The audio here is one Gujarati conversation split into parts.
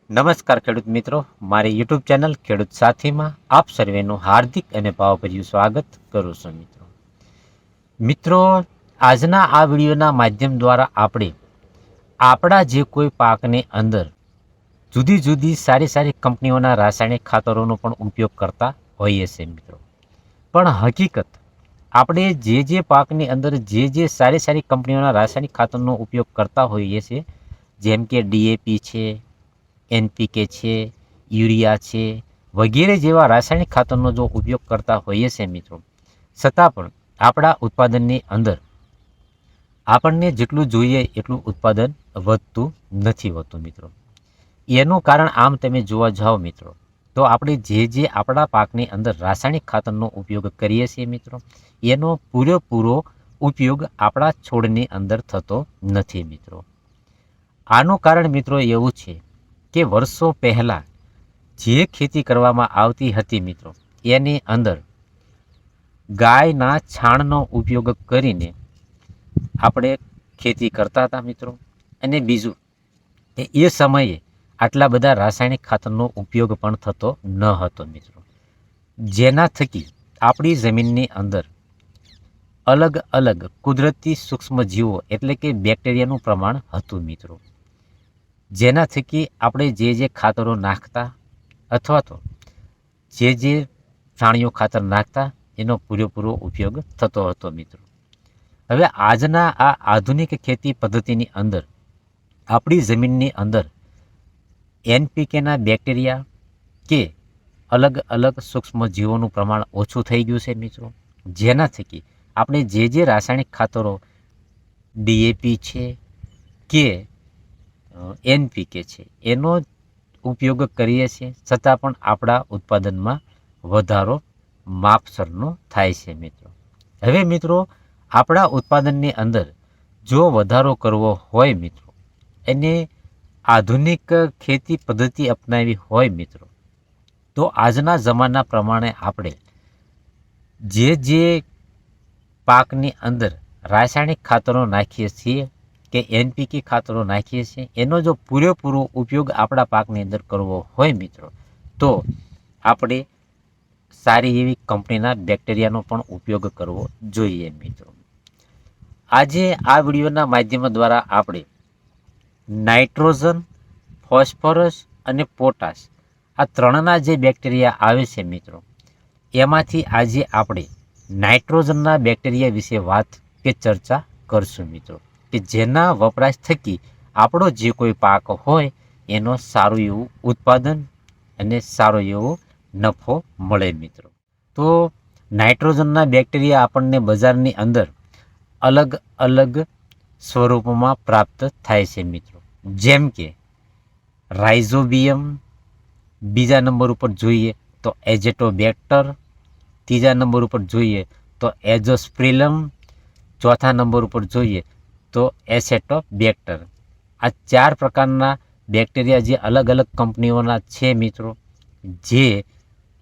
નમસ્કાર ખેડૂત મિત્રો, મારી યુટ્યુબ ચેનલ ખેડૂત સાથીમાં આપ સર્વેનું હાર્દિક અને ભાવભર્યું સ્વાગત કરું છું. મિત્રો આજના આ વિડીયોના માધ્યમ દ્વારા આપણે આપણા જે કોઈ પાકની અંદર જુદી જુદી સારી સારી કંપનીઓના રાસાયણિક ખાતરોનો પણ ઉપયોગ કરતા હોઈએ છીએ મિત્રો. પણ હકીકત આપણે જે પાકની અંદર જે સારી સારી કંપનીઓના રાસાયણિક ખાતરનો ઉપયોગ કરતા હોઈએ છીએ, જેમ કે ડીએપી છે, એનપીકે છે, યુરિયા છે વગેરે જેવા રાસાયણિક ખાતરનો જો ઉપયોગ કરતા હોઈએ છીએ મિત્રો, છતાં પણ આપણા ઉત્પાદનની અંદર આપણને જેટલું જોઈએ એટલું ઉત્પાદન વધતું નથી હોતું મિત્રો. એનું કારણ આમ તમે જોવા જાઓ મિત્રો, તો આપણે જે આપણા પાકની અંદર રાસાયણિક ખાતરનો ઉપયોગ કરીએ છીએ મિત્રો, એનો પૂરેપૂરો ઉપયોગ આપણા છોડની અંદર થતો નથી મિત્રો. આનું કારણ મિત્રો એવું છે કે વર્ષો પહેલાં જે ખેતી કરવામાં આવતી હતી મિત્રો, એની અંદર ગાયના છાણનો ઉપયોગ કરીને આપણે ખેતી કરતા હતા મિત્રો. અને બીજું કે એ સમયે આટલા બધા રાસાયણિક ખાતરનો ઉપયોગ પણ થતો ન હતો મિત્રો, જેના થકી આપણી જમીનની અંદર અલગ અલગ કુદરતી સૂક્ષ્મજીવો એટલે કે બેક્ટેરિયાનું પ્રમાણ હતું મિત્રો, જેના થકી આપણે જે ખાતરો નાખતા અથવા તો જે છાણિયું ખાતર નાખતા એનો પૂરેપૂરો ઉપયોગ થતો હતો મિત્રો. હવે આજના આ આધુનિક ખેતી પદ્ધતિની અંદર આપણી જમીનની અંદર એનપીકેના બેક્ટેરિયા કે અલગ અલગ સૂક્ષ્મજીવોનું પ્રમાણ ઓછું થઈ ગયું છે મિત્રો, જેના થકી આપણે જે રાસાયણિક ખાતરો ડીએપી છે કે એનપીકે છે એનો ઉપયોગ કરીએ છીએ, છતાં પણ આપણા ઉત્પાદનમાં વધારો માપસરનો થાય છે મિત્રો. હવે મિત્રો આપણા ઉત્પાદનની અંદર જો વધારો કરવો હોય મિત્રો, એને આધુનિક ખેતી પદ્ધતિ અપનાવી હોય મિત્રો, તો આજના જમાના પ્રમાણે આપણે જે પાકની અંદર રાસાયણિક ખાતરો નાખીએ છીએ કે એનપીકે ખાતરો નાખીએ છીએ, એનો જો પૂરેપૂરો ઉપયોગ આપણા પાકની અંદર કરવો હોય મિત્રો, તો આપણે સારી એવી કંપનીના બેક્ટેરિયાનો પણ ઉપયોગ કરવો જોઈએ મિત્રો. આજે આ વિડીયોના માધ્યમ દ્વારા આપણે નાઇટ્રોજન, ફોસ્ફરસ અને પોટાશ આ ત્રણના જે બેક્ટેરિયા આવે છે મિત્રો, એમાંથી આજે આપણે નાઇટ્રોજનના બેક્ટેરિયા વિશે વાત કે ચર્ચા કરશું મિત્રો, કે જેના વપરાશ થકી આપણો જે કોઈ પાક હોય એનો સારું એવું ઉત્પાદન અને સારો એવો નફો મળે મિત્રો. તો નાઇટ્રોજનના બેક્ટેરિયા આપણને બજારની અંદર અલગ અલગ સ્વરૂપમાં પ્રાપ્ત થાય છે મિત્રો, જેમ કે રાઇઝોબિયમ, બીજા નંબર ઉપર જોઈએ તો એઝેટોબેક્ટર, ત્રીજા નંબર ઉપર જોઈએ તો એઝોસ્પ્રિલમ, ચોથા નંબર ઉપર જોઈએ તો એસેટોબેક્ટર. આ 4 પ્રકારના બેક્ટેરિયા જે અલગ અલગ કંપનીઓના છે મિત્રો, જે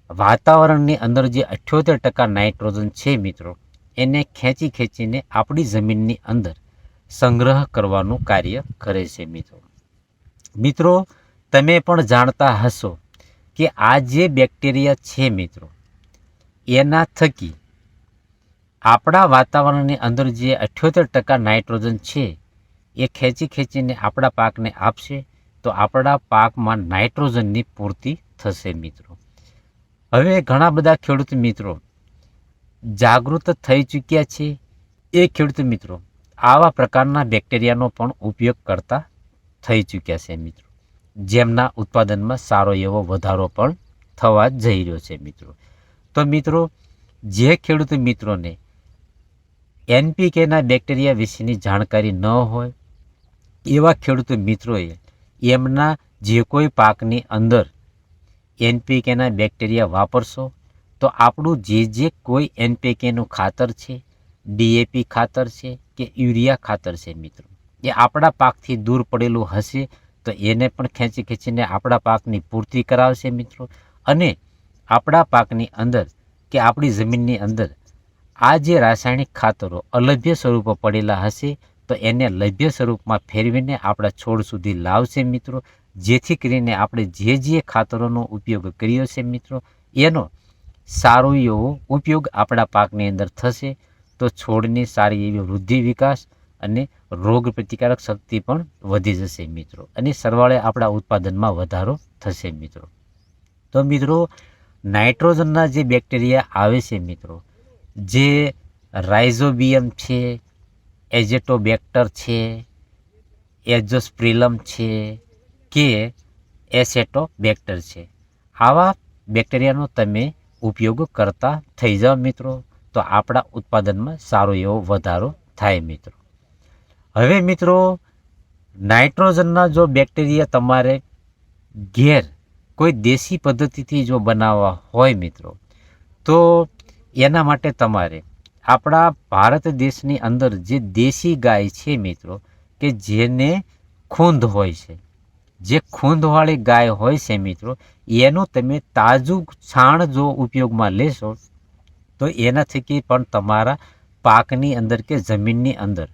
વાતાવરણની અંદર જે 78% નાઇટ્રોજન છે મિત્રો, એને ખેંચીને આપણી જમીનની અંદર સંગ્રહ કરવાનું કાર્ય કરે છે મિત્રો. મિત્રો તમે પણ જાણતા હશો કે આ જે બેક્ટેરિયા છે મિત્રો, એના થકી આપણા વાતાવરણની અંદર જે 78% નાઇટ્રોજન છે એ ખેંચીને આપણા પાકને આપશે, તો આપણા પાકમાં નાઇટ્રોજનની પૂર્તિ થશે મિત્રો. હવે ઘણા બધા ખેડૂત મિત્રો જાગૃત થઈ ચૂક્યા છે. એ ખેડૂત મિત્રો આવા પ્રકારના બેક્ટેરિયાનો પણ ઉપયોગ કરતા થઈ ચૂક્યા છે મિત્રો, જેમના ઉત્પાદનમાં સારો એવો વધારો પણ થવા જઈ રહ્યો છે મિત્રો. તો મિત્રો જે ખેડૂત મિત્રોને એનપીકેના બેક્ટેરિયા વિશેની જાણકારી ન હોય, એવા ખેડૂત મિત્રોએ એમના જે કોઈ પાકની અંદર એનપીકેના બેક્ટેરિયા વાપરશો તો આપણું જે કોઈ એનપીકેનું ખાતર છે, ડીએપી ખાતર છે કે યુરિયા ખાતર છે મિત્રો, એ આપણા પાકથી દૂર પડેલું હશે તો એને પણ ખેંચીને આપણા પાકની પૂર્તિ કરાવશે મિત્રો. અને આપણા પાકની અંદર કે આપણી જમીનની અંદર આ જે રાસાયણિક ખાતરો અલભ્ય સ્વરૂપે પડેલા હશે તો એને લભ્ય સ્વરૂપમાં ફેરવીને આપણા છોડ સુધી લાવશે મિત્રો, જેથી કરીને આપણે જે ખાતરોનો ઉપયોગ કર્યો છે મિત્રો એનો સારો એવો ઉપયોગ આપણા પાકની અંદર થશે તો છોડની સારી એવી વૃદ્ધિ વિકાસ અને રોગ પ્રતિકારક શક્તિ પણ વધી જશે મિત્રો અને સરવાળે આપણા ઉત્પાદનમાં વધારો થશે મિત્રો. તો મિત્રો નાઇટ્રોજનના જે બેક્ટેરિયા આવે છે મિત્રો, જે રાઇઝોબિયમ છે, એઝેટોબેક્ટર છે, એઝોસ્પ્રિલમ છે કે એસેટોબેક્ટર છે, આવા બેક્ટેરિયાનો તમે ઉપયોગ કરતા થઈ જાઓ મિત્રો તો આપણા ઉત્પાદનમાં સારો એવો વધારો થાય મિત્રો. હવે મિત્રો નાઇટ્રોજનના જો બેક્ટેરિયા તમારે ઘેર કોઈ દેશી પદ્ધતિથી જો બનાવવા હોય મિત્રો તો એના માટે તમારે આપણા ભારત દેશની અંદર જે દેશી ગાય છે મિત્રો કે જેને ખૂંદ હોય છે, જે ખૂંદવાળી ગાય હોય છે મિત્રો, એનું તમે તાજું છાણ જો ઉપયોગમાં લેશો તો એના થકી પણ તમારા પાકની અંદર કે જમીનની અંદર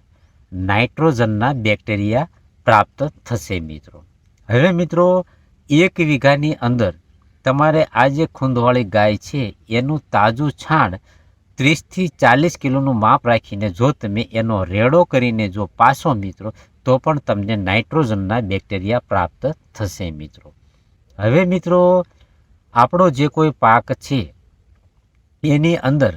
નાઇટ્રોજનના બેક્ટેરિયા પ્રાપ્ત થશે મિત્રો. હવે મિત્રો 1 વીઘાની અંદર તમારે આ જે ખૂંદવાળી ગાય છે એનું તાજું છાણ 30 થી 40 કિલોનું માપ રાખીને જો તમે એનો રેડો કરીને જો પાસો મિત્રો તો પણ તમને નાઇટ્રોજનના બેક્ટેરિયા પ્રાપ્ત થશે મિત્રો. હવે મિત્રો આપણો જે કોઈ પાક છે એની અંદર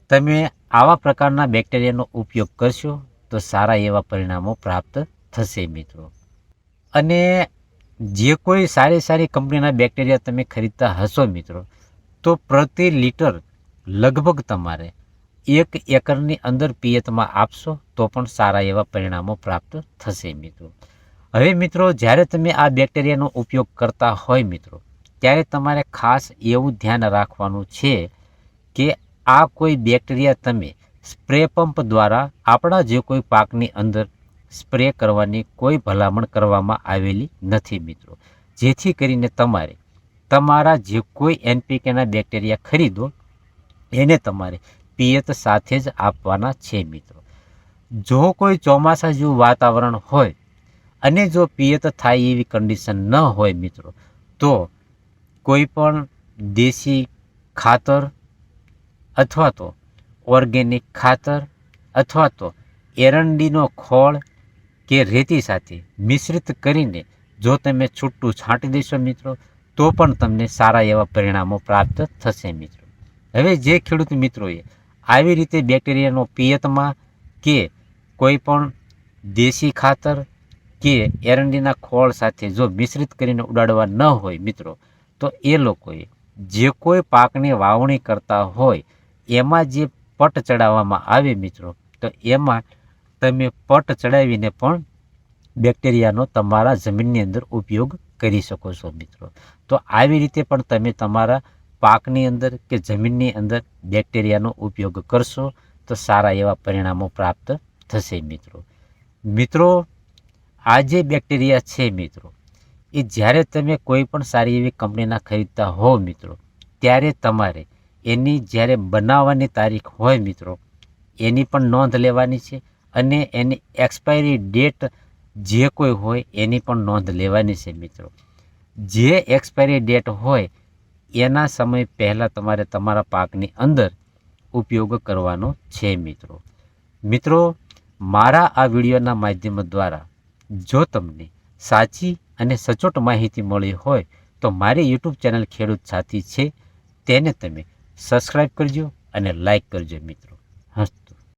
તમે આવા પ્રકારના બેક્ટેરિયાનો ઉપયોગ કરશો તો સારા એવા પરિણામો પ્રાપ્ત થશે મિત્રો. અને જે કોઈ સારી કંપનીના બેક્ટેરિયા તમે ખરીદતા હશો મિત્રો તો પ્રતિ લિટર લગભગ તમારે 1 એકરની અંદર પિયતમાં આપશો તો પણ સારા એવા પરિણામો પ્રાપ્ત થશે મિત્રો. હવે મિત્રો જ્યારે તમે આ બેક્ટેરિયાનો ઉપયોગ કરતા હોય મિત્રો ત્યારે તમારે ખાસ એવું ધ્યાન રાખવાનું છે કે આ કોઈ બેક્ટેરિયા તમે સ્પ્રે પંપ દ્વારા આપણા જે કોઈ પાકની અંદર સ્પ્રે કરવાની કોઈ ભલામણ કરવામાં આવેલી નથી મિત્રો. જેથી કરીને તમારે તમારા જે કોઈ NPKના બેક્ટેરિયા ખરીદો એને તમારે પિયત સાથે જ આપવાના છે મિત્રો. જો કોઈ ચોમાસા જેવું વાતાવરણ હોય અને જો પિયત થાય એવી કન્ડિશન ન હોય મિત્રો તો કોઈ પણ દેશી ખાતર અથવા તો ઓર્ગેનિક ખાતર અથવા તો એરંડીનો ખોળ કે રેતી સાથે મિશ્રિત કરીને જો તમે છૂટું છાંટી દેશો મિત્રો તો પણ તમને સારા એવા પરિણામો પ્રાપ્ત થશે મિત્રો. હવે જે ખેડૂત મિત્રોએ આવી રીતે બેક્ટેરિયાનો પિયતમાં કે કોઈ પણ દેશી ખાતર કે એરંડીના ખોળ સાથે જો મિશ્રિત કરીને ઉડાડવા ન હોય મિત્રો તો એ લોકોએ જે કોઈ પાકની વાવણી કરતા હોય એમાં જે પટ ચડાવવામાં આવે મિત્રો તો એમાં તમે પટ ચડાવીને પણ બેક્ટેરિયાનો તમારા જમીનની અંદર ઉપયોગ કરી શકો છો મિત્રો. તો આવી રીતે પણ તમે તમારા પાકની અંદર કે જમીનની અંદર બેક્ટેરિયાનો ઉપયોગ કરશો તો સારા એવા પરિણામો પ્રાપ્ત થશે મિત્રો. મિત્રો આ જે બેક્ટેરિયા છે મિત્રો એ જ્યારે તમે કોઈ પણ સારી એવી કંપનીના ખરીદતા હો મિત્રો ત્યારે તમારે એની જ્યારે બનાવવાની તારીખ હોય મિત્રો એની પણ નોંધ લેવાની છે અને એની એક્સપાયરી ડેટ જે કોઈ હોય એની પણ નોંધ લેવાની છે મિત્રો. જે એક્સપાયરી ડેટ હોય એના સમય પહેલાં તમારે તમારા પાકની અંદર ઉપયોગ કરવાનો છે મિત્રો. મિત્રો મારા આ વિડીયોના માધ્યમ દ્વારા જો તમને સાચી અને સચોટ માહિતી મળી હોય તો મારી YouTube ચેનલ ખેડૂત સાથી છે તેને તમે સબસ્ક્રાઈબ કરજો અને લાઈક કરજો મિત્રો.